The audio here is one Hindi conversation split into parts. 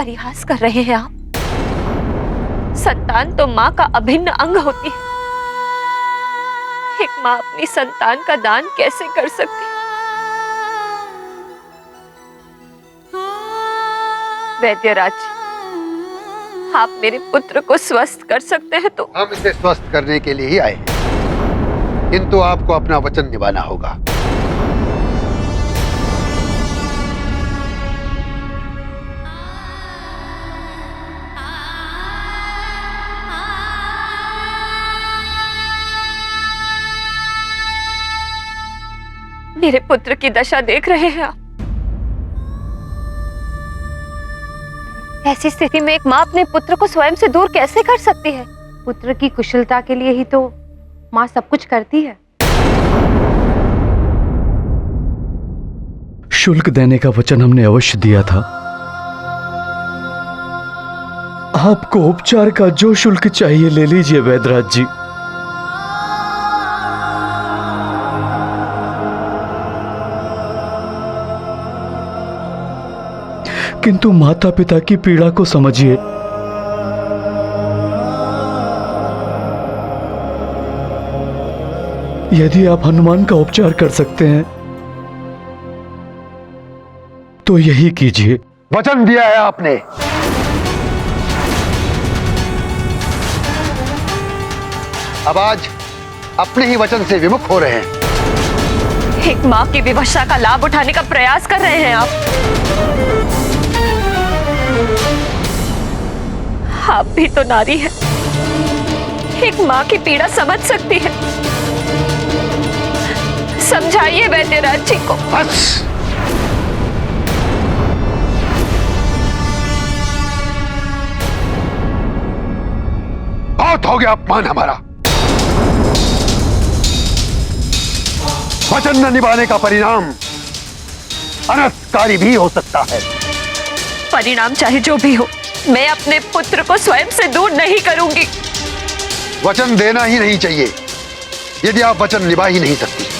परिहास कर रहे हैं आप? संतान तो माँ का अभिन्न अंग होती है। एक माँ अपनी संतान का दान कैसे कर सकती? वैद्यराज, आप मेरे पुत्र को स्वस्थ कर सकते हैं तो? हम इसे स्वस्थ करने के लिए ही आए हैं, किंतु आपको अपना वचन निभाना होगा। मेरे पुत्र की दशा देख रहे हैं आप? ऐसी स्थिति में एक माँ अपने पुत्र को स्वयं से दूर कैसे कर सकती है? पुत्र की कुशलता के लिए ही तो माँ सब कुछ करती है। शुल्क देने का वचन हमने अवश्य दिया था। आपको उपचार का जो शुल्क चाहिए ले लीजिए वैद्यराज जी। किंतु माता पिता की पीड़ा को समझिए। यदि आप हनुमान का उपचार कर सकते हैं तो यही कीजिए। वचन दिया है आपने। अब आज अपने ही वचन से विमुख हो रहे हैं। एक माँ की विवशता का लाभ उठाने का प्रयास कर रहे हैं आप भी तो नारी हैं। एक माँ की पीड़ा समझ सकती है। समझाइए वैद्यराज जी को। बस बहुत हो गया अपमान हमारा। वचन न निभाने का परिणाम अनर्थकारी भी हो सकता है। परिणाम चाहे जो भी हो, मैं अपने पुत्र को स्वयं से दूर नहीं करूंगी। वचन देना ही नहीं चाहिए यदि आप वचन निभा ही नहीं सकती।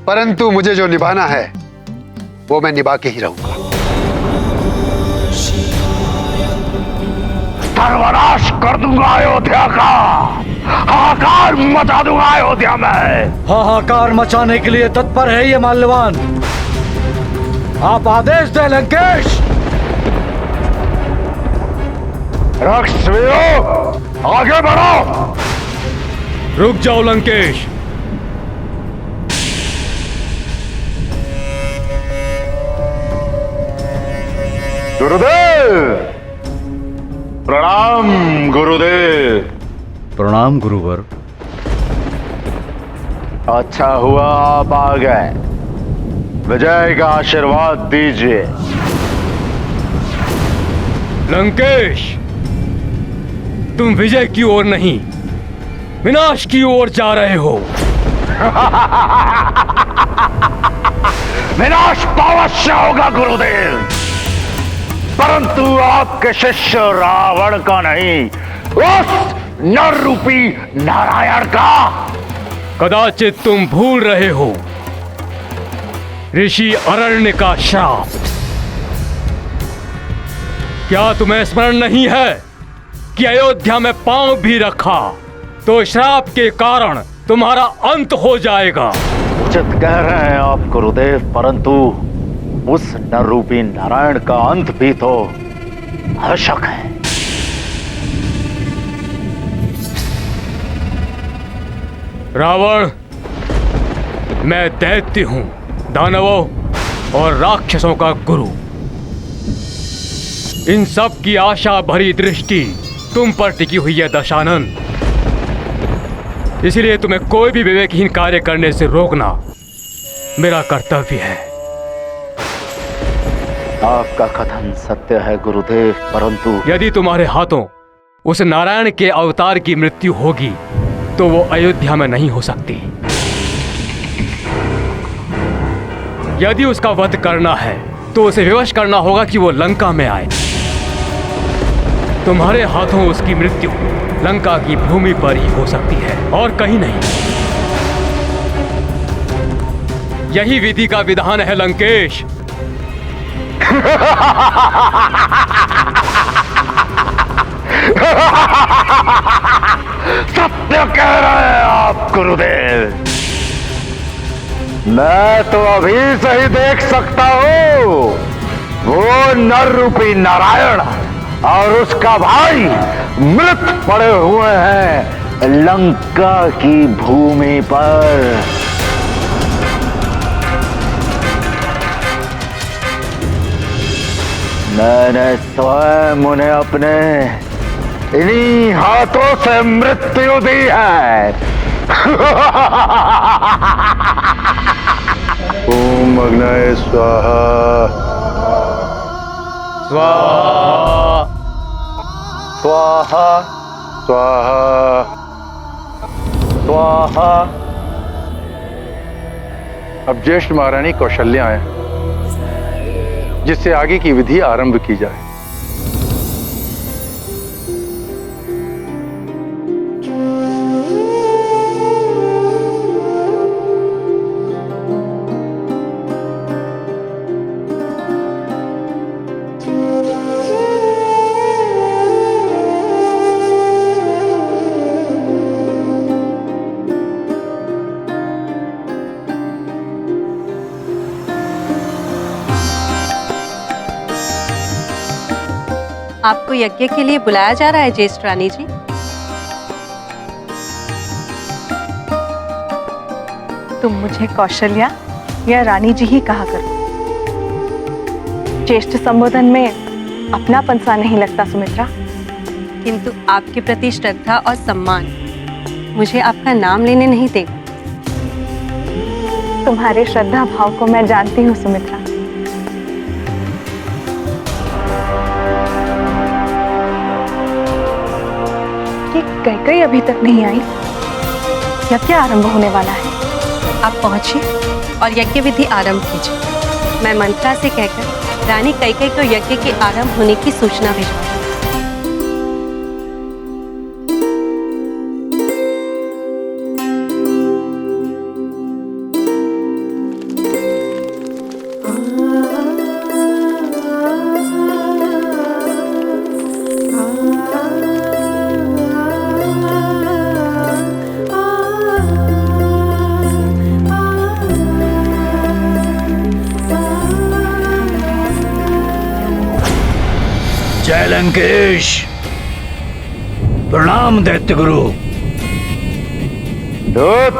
परंतु मुझे जो निभाना है वो मैं निभा के ही रहूंगा। सर्वनाश कर दूंगा अयोध्या का, हाहाकार मचा दूंगा अयोध्या में। हाहाकार मचाने के लिए तत्पर है ये माल्यवान। आप आदेश दें लंकेश। राक्षसवीरों आगे बढ़ो। रुक जाओ लंकेश। गुरुदेव प्रणाम। गुरुदेव प्रणाम गुरुवर। अच्छा हुआ आप आ गए। विजय का आशीर्वाद दीजिए। लंकेश, तुम विजय की ओर नहीं विनाश की ओर जा रहे हो। विनाश तो अवश्य होगा गुरुदेव, परंतु आपके शिष्य रावण का नहीं, उस नर रूपी नारायण का। कदाचित तुम भूल रहे हो ऋषि अरण्य का श्राप। क्या तुम्हें स्मरण नहीं है कि अयोध्या में पांव भी रखा तो श्राप के कारण तुम्हारा अंत हो जाएगा। उचित कह रहे हैं आप गुरुदेव, परंतु उस नर रूपी नारायण का अंत भी तो आवश्यक है। रावण, मैं दैत्य हूं, दानवों और राक्षसों का गुरु। इन सब की आशा भरी दृष्टि तुम पर टिकी हुई है दशानन। इसलिए तुम्हें कोई भी विवेकहीन कार्य करने से रोकना मेरा कर्तव्य है। आपका कथन सत्य है गुरुदेव, परंतु यदि तुम्हारे हाथों उस नारायण के अवतार की मृत्यु होगी तो वो अयोध्या में नहीं हो सकती। यदि उसका वध करना है तो उसे विवश करना होगा कि वो लंका में आए। तुम्हारे हाथों उसकी मृत्यु लंका की भूमि पर ही हो सकती है और कहीं नहीं। यही विधि का विधान है लंकेश। सत्य कह रहे हैं आप गुरुदेव। मैं तो अभी से ही देख सकता हूं वो नर रूपी नारायण और उसका भाई मृत पड़े हुए हैं लंका की भूमि पर। मैंने स्वयं उन्हें अपने इन्हीं हाथों से मृत्यु दी है। ओम अग्नये स्वाहा। स्वाहा स्वाहा स्वाहा। स्वाहा। अब ज्येष्ठ महारानी कौशल्या आए, जिससे आगे की विधि आरंभ की जाए। आपको यज्ञ के लिए बुलाया जा रहा है ज्येष्ठ रानी जी। तुम मुझे कौशल्या या रानी जी ही कहा करो। ज्येष्ठ संबोधन में अपनापन सा नहीं लगता सुमित्रा। किंतु आपके प्रति श्रद्धा और सम्मान मुझे आपका नाम लेने नहीं देगा। तुम्हारे श्रद्धा भाव को मैं जानती हूँ सुमित्रा। कैकई अभी तक नहीं आई, यज्ञ आरंभ होने वाला है। आप पहुंचिए और यज्ञ विधि आरंभ कीजिए। मैं मंत्रा से कहकर रानी कैकई को यज्ञ के आरंभ होने की सूचना भिजवा। जय लंकेश। प्रणाम दैत्य गुरु। दूत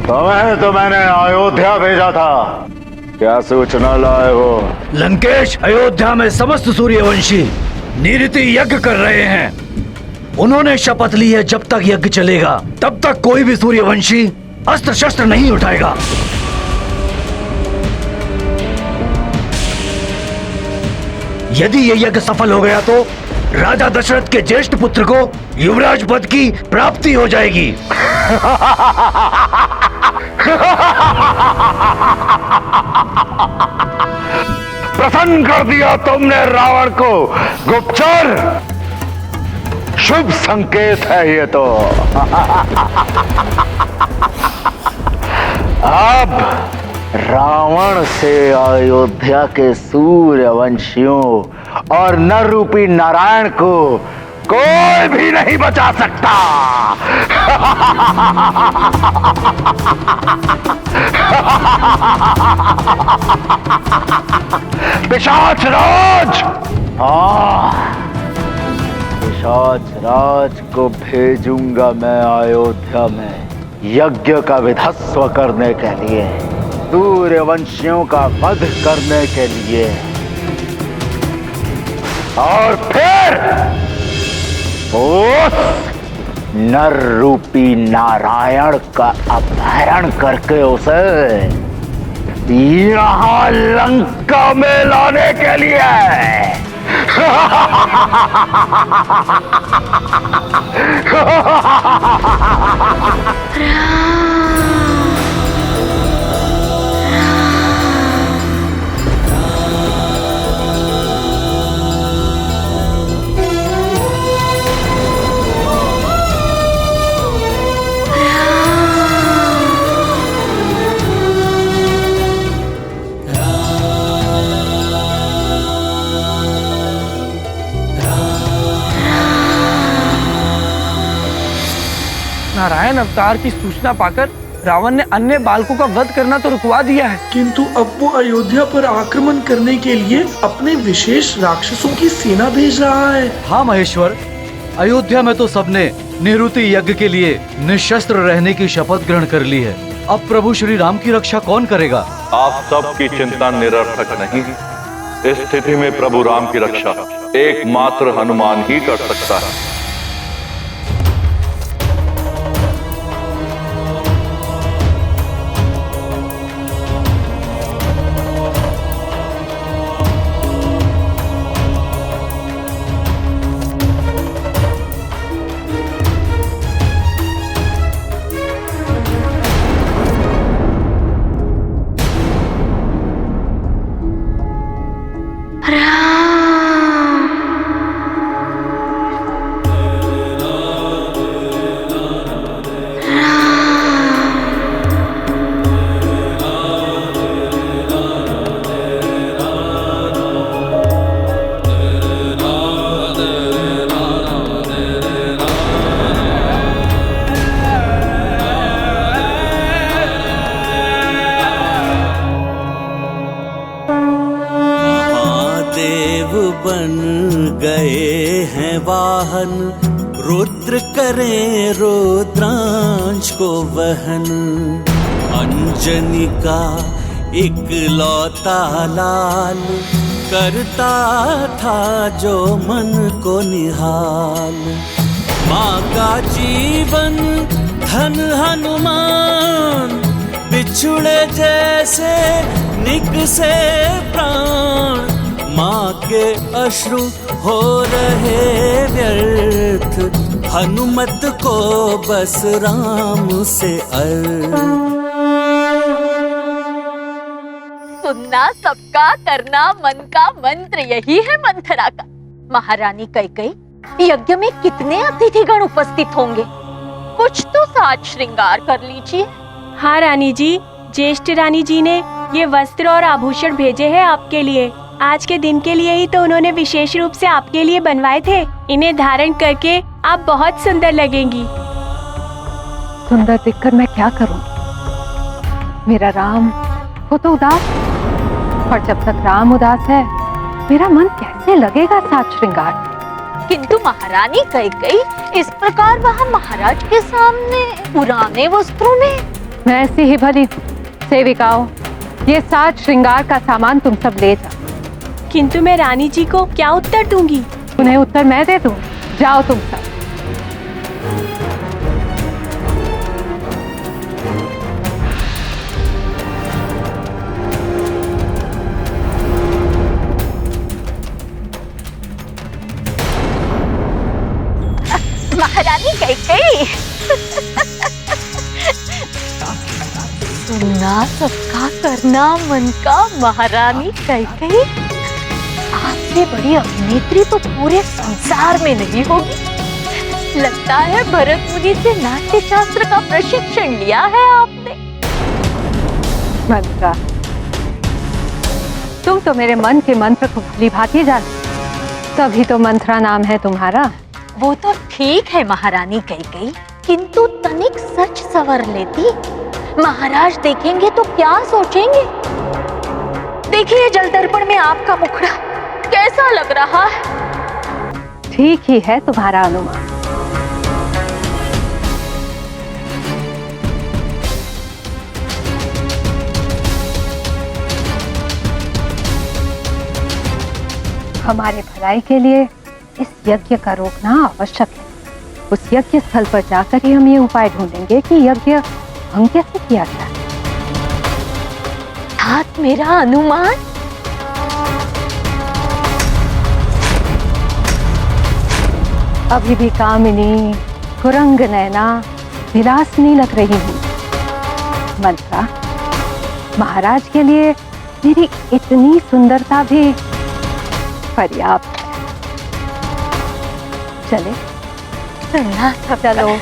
तुम्हें तो मैंने अयोध्या भेजा था, क्या सूचना लाए हो? लंकेश, अयोध्या में समस्त सूर्यवंशी निरति यज्ञ कर रहे हैं। उन्होंने शपथ ली है जब तक यज्ञ चलेगा तब तक कोई भी सूर्यवंशी अस्त्र शस्त्र नहीं उठाएगा। यदि ये यज्ञ सफल हो गया तो राजा दशरथ के ज्येष्ठ पुत्र को युवराज पद की प्राप्ति हो जाएगी। प्रसन्न कर दिया तुमने रावण को गुप्तचर। शुभ संकेत है ये तो। अब रावण से अयोध्या के सूर्यवंशियों और नर रूपी नारायण को कोई भी नहीं बचा सकता। पिशाच राज, पिशाच राज को भेजूंगा मैं अयोध्या में यज्ञ का विध्वंस करने के लिए, सूर्यवंशियों का वध करने के लिए, और फिर उस नर रूपी नारायण का अपहरण करके उसे यहाँ लंका में लाने के लिए। नारायण अवतार की सूचना पाकर रावण ने अन्य बालकों का वध करना तो रुकवा दिया है, किंतु अब वो अयोध्या पर आक्रमण करने के लिए अपने विशेष राक्षसों की सेना भेज रहा है। हाँ महेश्वर, अयोध्या में तो सबने निवृत्ति यज्ञ के लिए निशस्त्र रहने की शपथ ग्रहण कर ली है। अब प्रभु श्री राम की रक्षा कौन करेगा? आप सबकी चिंता निरर्थक नहीं। इस स्थिति में प्रभु राम की रक्षा एकमात्र हनुमान ही कर सकता है। रुद्र करें रुद्रांश को वहन, अंजनी का इकलौता लाल करता था जो मन को निहाल। माँ का जीवन धन हनुमान, बिछुड़े जैसे निकसे प्राण। माँ के अश्रु हो रहे व्यर्थ, हनुमत को बस राम से सुनना सबका, करना मन का मंत्र, यही है मंथरा का। महारानी कैकेयी, यज्ञ में कितने अतिथिगण उपस्थित होंगे? कुछ तो साज श्रृंगार कर लीजिए। हाँ रानी जी, ज्येष्ठ रानी जी ने ये वस्त्र और आभूषण भेजे हैं आपके लिए। आज के दिन के लिए ही तो उन्होंने विशेष रूप से आपके लिए बनवाए थे। इन्हें धारण करके आप बहुत सुंदर लगेंगी। सुंदर देखकर मैं क्या करूं? मेरा राम वो तो उदास, और जब तक राम उदास है मेरा मन कैसे लगेगा साज श्रृंगार। किंतु महारानी कैकेयी, इस प्रकार वहाँ महाराज के सामने पुराने वस्त्रों में। मैं ऐसी ही भली सेविकाओं, ये साज श्रृंगार का सामान तुम सब ले जाओ। किंतु मैं रानी जी को क्या उत्तर दूंगी? उन्हें उत्तर मैं दे दूं। जाओ तुम सब। महारानी कैकेयी, सुनना सबका, करना मन का। महारानी कैकेयी, आपसे बड़ी अभिनेत्री तो पूरे संसार में नहीं होगी। लगता है भरत मुनि से नाट्य शास्त्र का प्रशिक्षण लिया है आपने। मंत्रा, तुम तो मेरे मन के मंत्र को भली भांति जानती, तभी तो मंत्रा नाम है तुम्हारा। वो तो ठीक है महारानी कैकेयी, किंतु तनिक सच सवर लेती। महाराज देखेंगे तो क्या सोचेंगे? देखिए जल दर्पण में आपका मुखड़ा कैसा लग रहा है। ठीक ही है तुम्हारा अनुमान। हमारे भलाई के लिए इस यज्ञ का रोकना आवश्यक है। उस यज्ञ स्थल पर जाकर ही हम ये उपाय ढूंढेंगे कि यज्ञ भंग कैसे किया गया। हाथ मेरा अनुमान। अभी भी कामिनी, कुरंग नैना, विलासिनी लग रही हूँ। मंत्रा, महाराज के लिए मेरी इतनी सुंदरता भी पर्याप्त है। चले? चलो।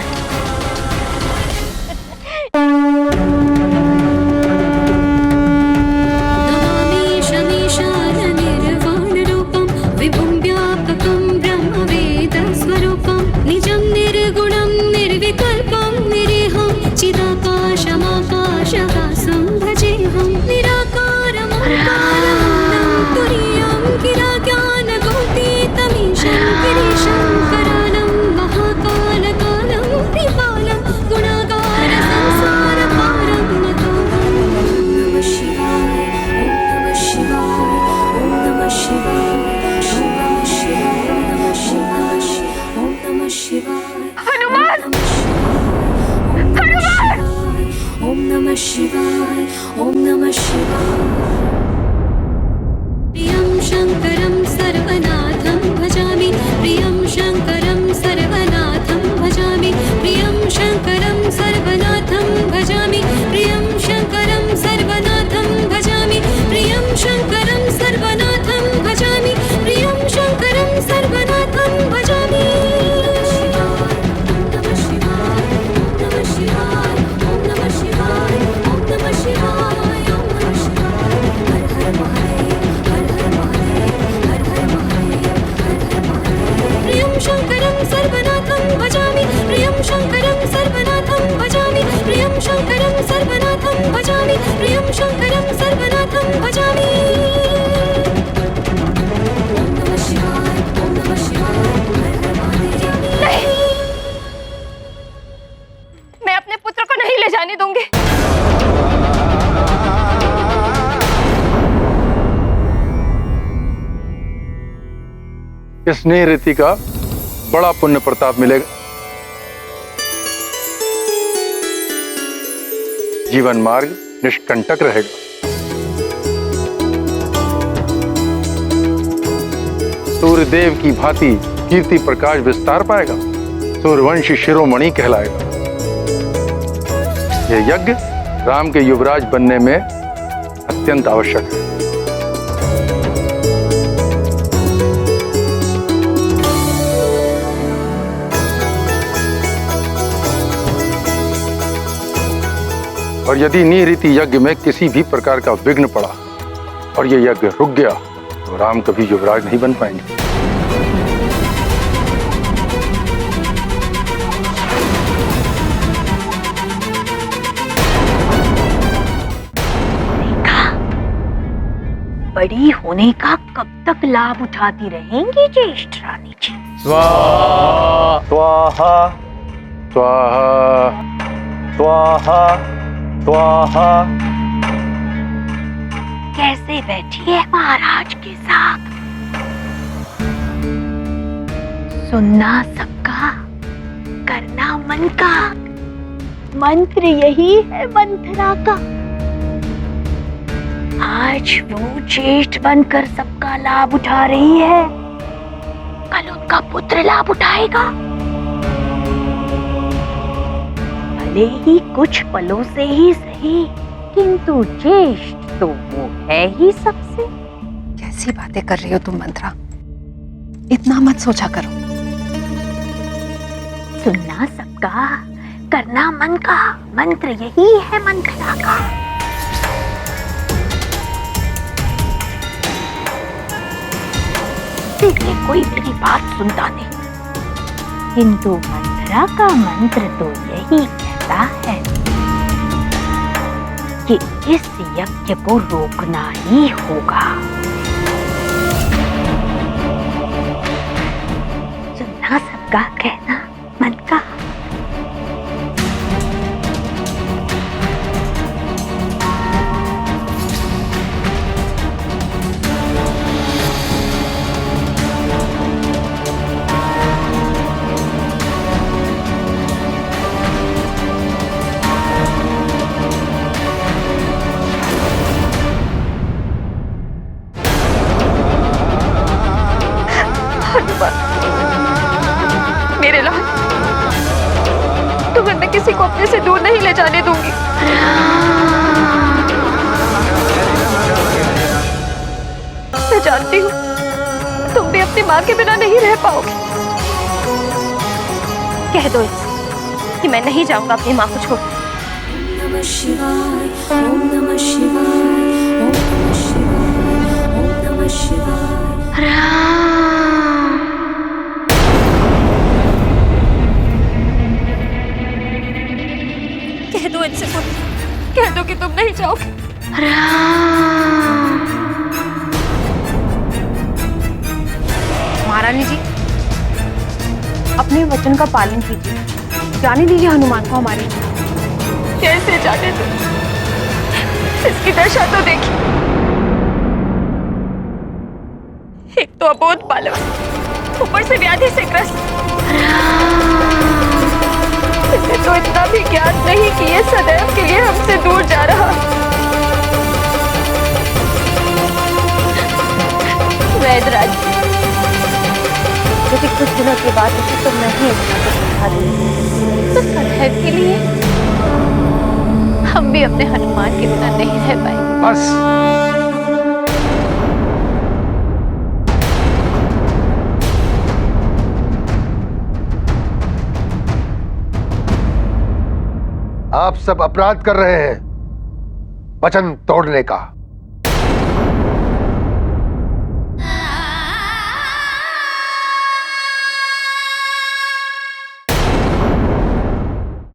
इस स्नेह रीति का बड़ा पुण्य प्रताप मिलेगा। जीवन मार्ग निष्कंटक रहेगा। सूर्यदेव की भांति कीर्ति प्रकाश विस्तार पाएगा। सूर्यवंशी शिरोमणि कहलाएगा। यह यज्ञ राम के युवराज बनने में अत्यंत आवश्यक है। और यदि निरीति यज्ञ में किसी भी प्रकार का विघ्न पड़ा और यह यज्ञ रुक गया तो राम कभी युवराज नहीं बन पाएंगे। बड़ी होने का कब तक लाभ उठाती रहेंगी ज्येष्ठ रानी जी? स्वाहा स्वाहा स्वाहा स्वाहा स्वाहा। कैसे बैठी है महाराज के साथ? सुनना सबका, करना मन का। मंत्र यही है मंथरा का। आज वो ज्येष्ठ बनकर सबका लाभ उठा रही है, कल उनका पुत्र लाभ उठाएगा। भले ही कुछ पलों से ही सही, किंतु ज्येष्ठ तो वो है ही सबसे। कैसी बातें कर रही हो तुम मंत्रा? इतना मत सोचा करो। सुनना सबका, करना मन का। मंत्र यही है मंथरा का। देखिए कोई मेरी बात सुनता नहीं, किंतु मंथरा का मंत्र तो यही कहता है कि इस यज्ञ को रोकना ही होगा। सुनना सबका, कहना मन का। किसी को अपने से दूर नहीं ले जाने दूंगी। मैं जानती हूँ तुम भी अपनी माँ के बिना नहीं रह पाओगे। कह दो इससे कि मैं नहीं जाऊंगा अपनी माँ को छोड़। नमः शिवाय, ओम नमः शिवाय, ओम नमः शिवाय, ओम नमः शिवाय। कह दो इनसे कह दो कि तुम नहीं जाओगे। महारानी जी, अपने वचन का पालन कीजिए, जाने दीजिए हनुमान को हमारे। कैसे जाने दो? इसकी दशा तो देखिए, एक तो अबोध बालक, ऊपर से व्याधि से ग्रस्त। इसे तो इतना भी ज्ञात नहीं कि ये सदैव के लिए हमसे दूर जा रहा। वैदराज, यदि कुछ दिनों के बाद उसे तुम नहीं इतना तो सदैव के लिए हम भी अपने हनुमान के बिना नहीं रह पाएंगे। बस आप सब अपराध कर रहे हैं वचन तोड़ने का।